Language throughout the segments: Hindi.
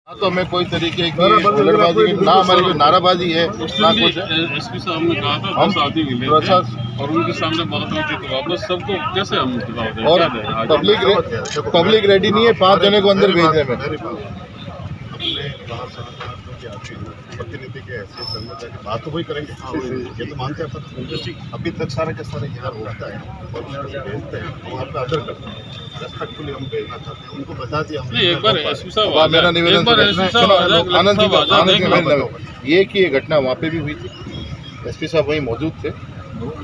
तो हमें कोई तरीके की हुल्लड़बाजी की ना हमारी जो नाराबाजी है ना कुछ है। एसपी साहब ने कहा था 10 आदमी मिले और उनके सामने बात हुई थी तो वापस सबको कैसे हम जवाब दें? और पब्लिक रेडी नहीं है 5 जने को अंदर भेजने में। प्रतिनिधि के ऐसे संग जाके बात तो वही करेंगे, ये तो मानते हैं। अभी तक सारा के सारा यहाँ होता है और भेजते हैं, हम आपका आदर करते हैं, रेस्पेक्टफुली हम भेजना चाहते हैं, उनको बता दिया हमने। एक बार एसपी साहब मेरा निवेदन आनंद ये कि ये घटना वहाँ पे भी हुई थी, एसपी साहब वहीं मौजूद थे।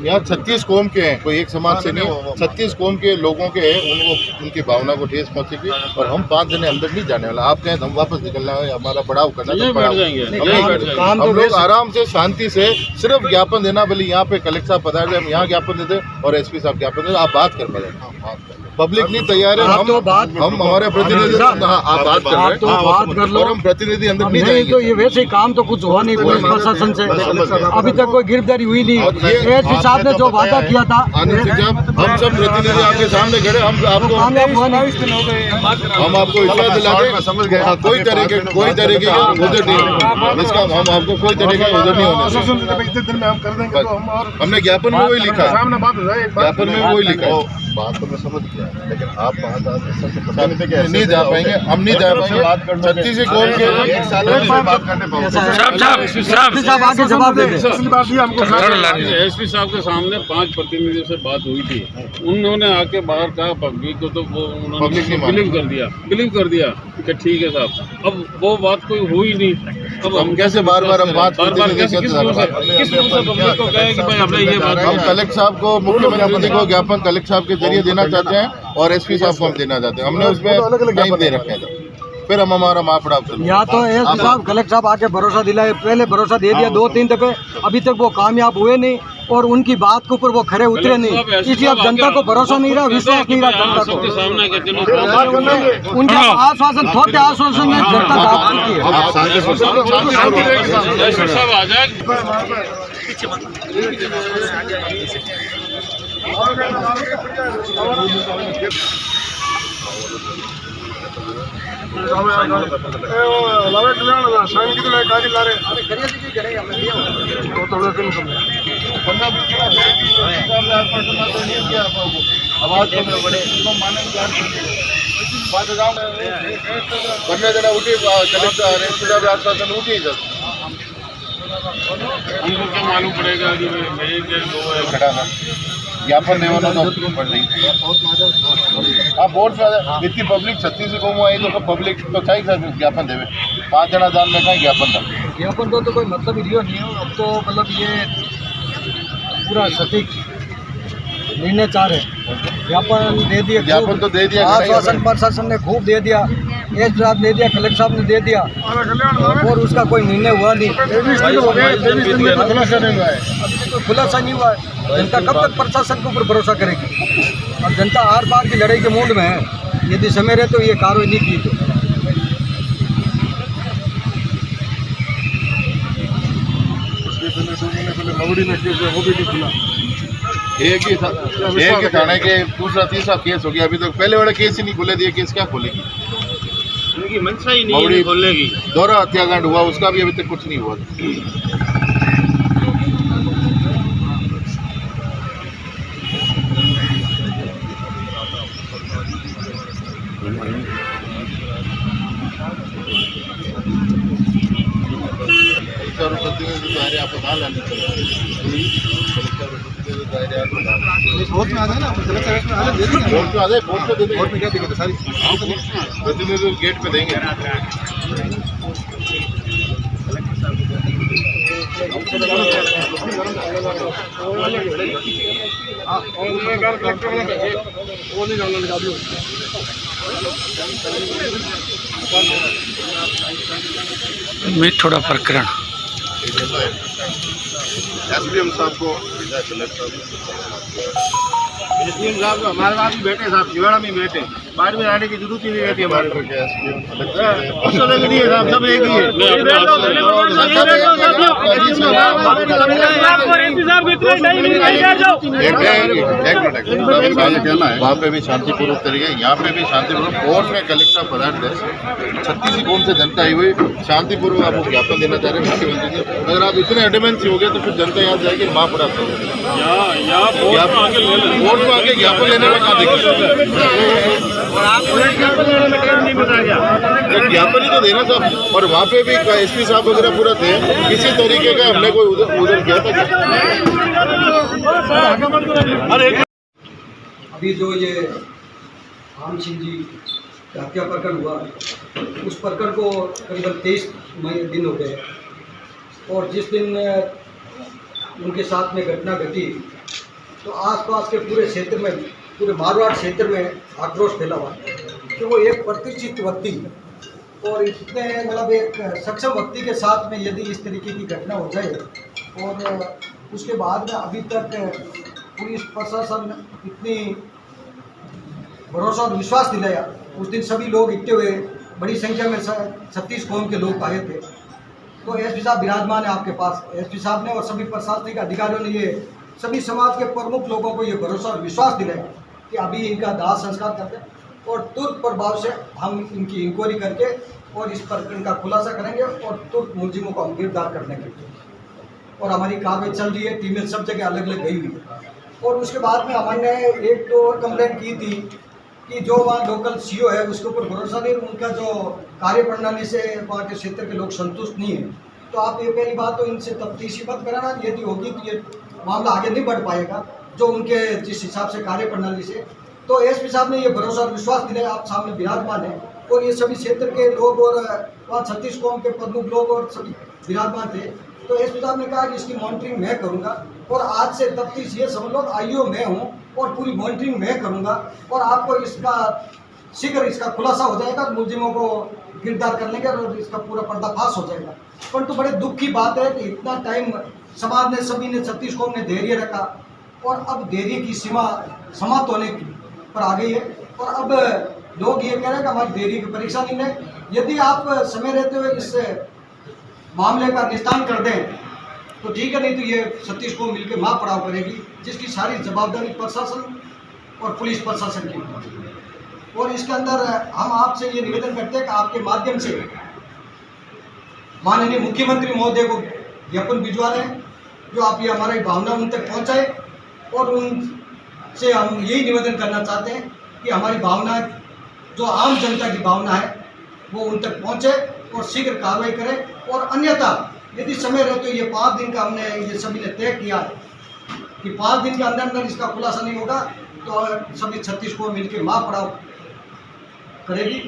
यहाँ 36 कौम के हैं, कोई एक समाज से नहीं, 36 कौम के लोगों के हैं, उनको उनकी भावना को ठेस पहुंचेगी और हम 5 जने अंदर नहीं जाने वाला। आप कहें हम वापस निकलना है, हमारा बढ़ाव करना है, हम लोग आराम से शांति से सिर्फ ज्ञापन देना। भले यहाँ पे कलेक्टर साहब बता रहे हम यहाँ ज्ञापन देते और एसपी साहब ज्ञापन देते, आप बात कर पाए। पब्लिक नहीं तैयार है, हम हमारे प्रतिनिधि आप बात कर रहे हैं और हम प्रतिनिधि अंदर नहीं जाएंगे। तो ये वैसे ही काम तो कुछ हुआ नहीं पुलिस प्रशासन से, अभी तक कोई गिरफ्तारी हुई नहीं। एसपी साहब ने जो वादा किया था, आनंद सिंह साहब हम सब प्रतिनिधि आपके सामने खड़े, हम आपको इतना दिला दें कोई तरीके की उधर नहीं, इसका हम आपको कोई तरीके का उधर नहीं होने। हमने ज्ञापन में वही लिखा है, ज्ञापन में वही लिखा है। बात तो मैं समझ गया, लेकिन आप वहाँ नहीं जा पाएंगे, हम नहीं जा पाएंगे। 36 कौम के एसपी साहब के सामने 5 प्रतिनिधियों से बात हुई थी, उन्होंने आके बाहर कहा पब्लिक को, तो वो उन्होंने बिलीव कर दिया कि ठीक है साहब। अब वो बात कोई हुई नहीं, अब हम कैसे बार बार हम बात किस पब्लिक को कहे कि भाई हमने ये बात। हम कलेक्टर साहब को, मुख्यमंत्री जी को ज्ञापन कलेक्टर साहब के जरिए देना चाहते हैं और एसपी साहब को हम देना चाहते हैं। हमने उसमें टाइम दे रखे हैं, फिर हम हमारा मापड़ा या तो एसपी साहब कलेक्टर साहब आके भरोसा दिलाए, पहले भरोसा दे दिया 2-3 दफे, अभी तक वो कामयाब हुए नहीं और उनकी बात के ऊपर वो खरे उतरे नहीं, इसलिए अब जनता को भरोसा नहीं रहा, विश्वास नहीं रहा जनता को। उनके आश्वासन थोड़े आश्वासन में जनता भाग चुकी आश्वासन उठी सर, हमको क्या मालूम पड़ेगा कि खड़ा था ज्ञापन देवाना तो पड़ रही हाँ बोर्ड में इतनी पब्लिक 36 कौम आई तो पब्लिक तो चाहिए सर ज्ञापन देवे। 5 जना जान में कहीं ज्ञापन था, ज्ञापन तो कोई मतलब ही नहीं हो। अब तो मतलब ये पूरा सटीक निर्णय चाह रहे, ज्ञापन दे दिया, ज्ञापन तो दे दिया, आश्वासन प्रशासन ने खूब दे दिया, एसपी साहब दे दिया, कलेक्टर साहब ने दे दिया और उसका कोई निर्णय हुआ नहीं, खुलासा नहीं हुआ है। जनता कब तक प्रशासन के ऊपर भरोसा करेगी? अब जनता आर पार की लड़ाई के मूड में है, यदि समय रहे तो ये कार्रवाई नहीं की तो। एक ही थाने के दूसरा तीसरा केस हो गया, अभी तक पहले वाला केस ही नहीं खुले दिए, केस क्या खोलेगी? उनकी मंशा ही नहीं है खोलेगी। दोहरा हत्याकांड हुआ, उसका भी अभी तक कुछ नहीं हुआ। प्रतिनिधि गेट पे देंगे। में थोड़ा प्रकरण एसडीएम साहब को एसडीएम साहब तो हमारे पास भी बैठे साहब, जिवाड़ा में बैठे, बाहर में आने की जरूरत ही नहीं रहती हमारे को। कुछ अलग नहीं है साहब, सब एक ही है। वहाँ पे भी शांतिपूर्वक तरीके, यहाँ पे भी शांतिपूर्वक, कोर्ट में कलेक्टर पदार्थ है, 36 कौन से जनता आई हुई शांतिपूर्वक आपको ज्ञापन देना चाह रहे हैं मुख्यमंत्री जी। अगर आप इतने एडमेंसी हो गए तो फिर जनता यहाँ जाएगी माँ पड़ा कोर्ट में आके ज्ञापन लेने में कहाँ देखिए, ज्ञापन ही तो देना था। और वहाँ पे भी एसपी साहब वगैरह पूरा थे, किसी तरीके का हमने कोई उधर किया था। अभी जो ये राम सिंह जी का हत्या प्रकरण हुआ, उस प्रकरण को करीबन 23 दिन हो गए, और जिस दिन उनके साथ में घटना घटी तो आसपास के पूरे क्षेत्र में, पूरे मारवाड़ क्षेत्र में आक्रोश फैला हुआ कि वो एक प्रतिष्ठित व्यक्ति और इतने मतलब एक सक्षम व्यक्ति के साथ में यदि इस तरीके की घटना हो जाए, और उसके बाद में अभी तक पुलिस प्रशासन इतनी भरोसा और विश्वास दिलाया। उस दिन सभी लोग इकट्ठे हुए, बड़ी संख्या में 36 कौम के लोग आए थे। तो एसपी साहब विराजमान है आपके पास, एसपी साहब ने और सभी प्रशासनिक अधिकारियों ने ये सभी समाज के प्रमुख लोगों को ये भरोसा और विश्वास दिलाया कि अभी इनका दाह संस्कार करते हैं और तुरंत प्रभाव से हम इनकी इंक्वायरी करके और इस प्रकरण का खुलासा करेंगे और तुरंत मुलजिमों को हम गिरफ्तार करने के लिए। और हमारी कार्रवाई चल रही है, टीमें सब जगह अलग अलग गई हुई है। और उसके बाद में हमने एक तो और कंप्लेंट की थी कि जो वहाँ लोकल सीओ है उसके ऊपर भरोसा नहीं, उनका जो कार्य प्रणाली से वहाँ के क्षेत्र के लोग संतुष्ट नहीं है। तो आप ये पहली बात तो इनसे तफ्तीशी मत कराना, यदि होगी तो ये मामला आगे नहीं बढ़ पाएगा जो उनके जिस हिसाब से कार्य प्रणाली से। तो एसपी साहब ने ये भरोसा और विश्वास दिलाया, आप सामने विराजमान है, और ये सभी क्षेत्र के लोग और वहाँ 36 कौम के प्रमुख लोग और सभी विराजमान थे। तो एसपी साहब ने कहा कि इसकी मॉनिटरिंग मैं करूँगा, और आज से तफ्तीश ये समझ लो आईओ मैं हूँ और पूरी मॉनिटरिंग मैं करूँगा, और आपको इसका शीघ्र इसका खुलासा हो जाएगा, मुलजिमों को गिरफ्तार कर लेंगे और इसका पूरा पर्दाफाश हो जाएगा। परंतु बड़े दुख की बात है कि इतना टाइम समाज ने, सभी ने, 36 कौम ने धैर्य रखा, और अब धैर्य की सीमा समाप्त होने पर आ गई है। और अब लोग ये कह रहे हैं कि हमारी धैर्य की परीक्षा नहीं है, यदि आप समय रहते हुए इस मामले का निस्तारण कर दें तो ठीक है, नहीं तो ये 36 को मिलकर माँ पड़ाव करेगी, जिसकी सारी जवाबदारी प्रशासन और पुलिस प्रशासन की। और इसके अंदर हम आपसे ये निवेदन करते हैं कि आपके माध्यम से माननीय मुख्यमंत्री महोदय को ज्ञापन भिजवा दें, जो आप ये हमारी भावना उन तक पहुँचाए, और उनसे हम यही निवेदन करना चाहते हैं कि हमारी भावना, जो आम जनता की भावना है, वो उन तक पहुँचे और शीघ्र कार्रवाई करें। और अन्यथा यदि समय रहे तो ये 5 दिन का हमने ये सभी ने तय किया है कि 5 दिन के अंदर अंदर इसका खुलासा नहीं होगा तो सभी 36 को मिलकर माँ पड़ाव करेगी,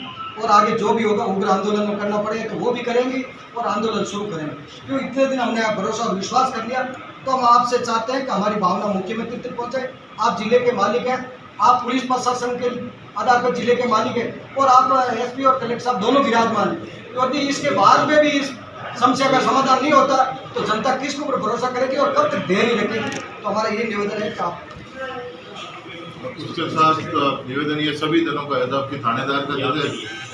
और आगे जो भी होगा उग्र आंदोलन करना पड़े तो वो भी करेंगी और आंदोलन शुरू करेंगे। क्यों इतने दिन हमने भरोसा और विश्वास कर लिया, तो हम आपसे चाहते हैं कि हमारी भावना मुख्यमंत्री तक पहुँचे। आप जिले के मालिक हैं, आप पुलिस प्रशासन के आधार पर जिले के मालिक हैं, और आप एसपी और कलेक्टर साहब दोनों विराजमान हैं। तो यदि इसके बाद में भी इस समस्या का समाधान नहीं होता तो जनता किसके ऊपर भरोसा करेगी और कब तक धैर्य रखेगी। तो हमारा ये निवेदन है कि आप उसके साथ निवेदन ये सभी दलों का है कि थानेदार का जैसे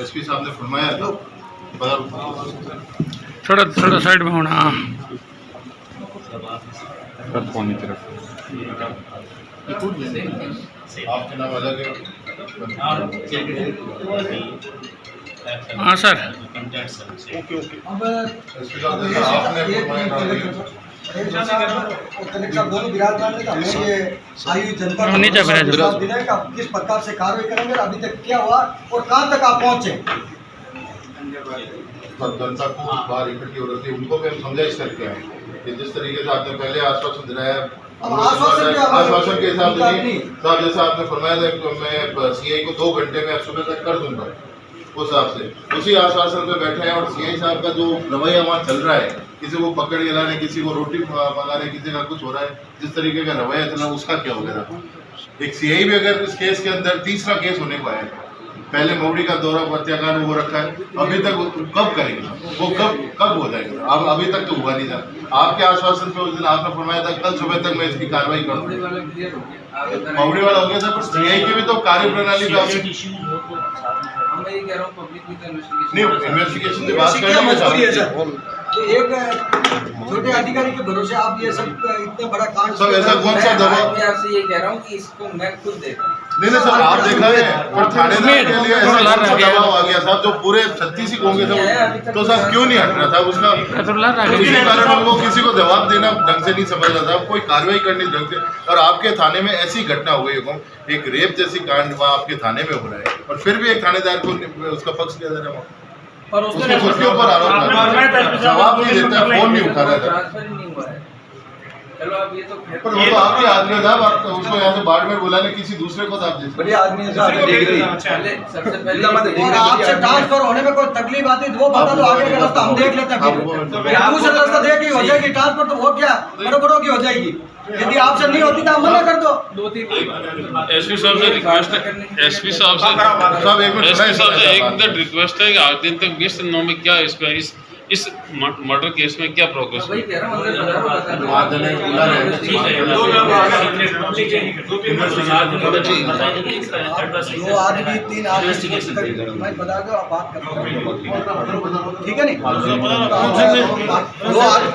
एसपी साहब ने फरमाया था, थोड़ा साइड में होना। आपके नाम अलग है। हाँ सर, ओके ओके। अब एसपी साहब ने आपने फरमाया था कलेक्टर साहब दोनों विराजमान है, हमें ये आई हुई जनता को नीचे बैठ जाओ। जवाब देना है कि आप किस प्रकार से कार्रवाई करेंगे, अभी तक क्या हुआ और कहाँ तक आप पहुँचे। जनता को बाहर इकट्ठी हो रही थी, उनको भी हम समझाइश करके आए कि जिस तरीके से आपने पहले आश्वासन दिलाया, आश्वासन के हिसाब से नहीं साहब, जैसा आपने फरमाया था कि मैं सीआई को 2 घंटे में सुबह तक कर दूंगा, उस हिसाब से उसी आश्वासन पे बैठे हैं। और सीआई साहब का जो रवैया वहाँ चल रहा है, किसी को पकड़ के ला रहे, किसी को रोटी मंगा रहे, किसी का कुछ हो रहा है, जिस तरीके का रवैया चल रहा है उसका क्या होगा। एक सीआई भी अगर इस केस के अंदर तीसरा केस होने को आया, पहले मौड़ी का दौरा हत्याकांड हो रखा है, अभी तक कब करेंगे वो, कब हो जाएगा। अब अभी तक तो हुआ नहीं था। आपके आश्वासन पे उस दिन आपने फरमाया था कल सुबह तक मैं इसकी कार्रवाई करूँगा, मावड़ी वाला हो गया था, पर सीआई की भी तो कार्य प्रणाली पे आपसे मैं ये कह रहा हूँ पब्लिक की तो इन्वेस्टिगेशन नहीं, इन्वेस्टिगेशन की बात क्या मजबूरी है करेंगे सर? तो एक छोटे अधिकारी के भरोसे आप ये सब इतना बड़ा कांड सब ऐसा कौन सा दबाव? मैं आपसे ये कह रहा हूँ कि इसको मैं खुद देख रहा हूँ। नहीं सर, आप देखा है, पर थानेदार के लिए ऐसा कौन सा दबाव आ गया साहब, जो पूरे 36 ही होंगे थे, तो साहब क्यों नहीं हट रहा था उसका? किसी कारण वो किसी को जवाब देना ढंग से नहीं समझ रहा था, कोई कार्रवाई करनी ढंग से, और आपके थाने में ऐसी घटना हो गई है, एक रेप जैसी कांड वहाँ आपके थाने में हो रहा है, और फिर भी एक थानेदार को उसका पक्ष लिया जा रहा है, पर उसके खुद के ऊपर आरोप लगा रहा है, जवाब नहीं देता, फोन नहीं उठा रहा था। ट्रांसफर ही नहीं हुआ है। चलो अब ये तो पर वो तो आपके आदमी था, आप उसको यहाँ से बाड़मेर बुलाने किसी दूसरे को तो आप जैसे बढ़िया आदमी है साहब, देख रही पहले सबसे पहले और आपसे ट्रांसफर होने में कोई तकलीफ आती है तो वो बता दो, आगे का रास्ता हम देख लेते हैं। फिर दूसरा रास्ता देख के हो जाएगी ट्रांसफर, तो वो क्या बड़ों की हो जाएगी। यदि आपसे नहीं होती तो आप मना कर दो। 2-3 एसपी साहब से रिक्वेस्ट है, एसपी साहब से एक रिक्वेस्ट है कि आज दिन तक 20 दिनों में क्या इस मर्डर केस में क्या प्रोग्रेस वही कह रहा हूँ, अंदर बता दो। दो आदमी 3 आदमी मैं बता दो, आप बात कर, ठीक है नहीं? दो आदमी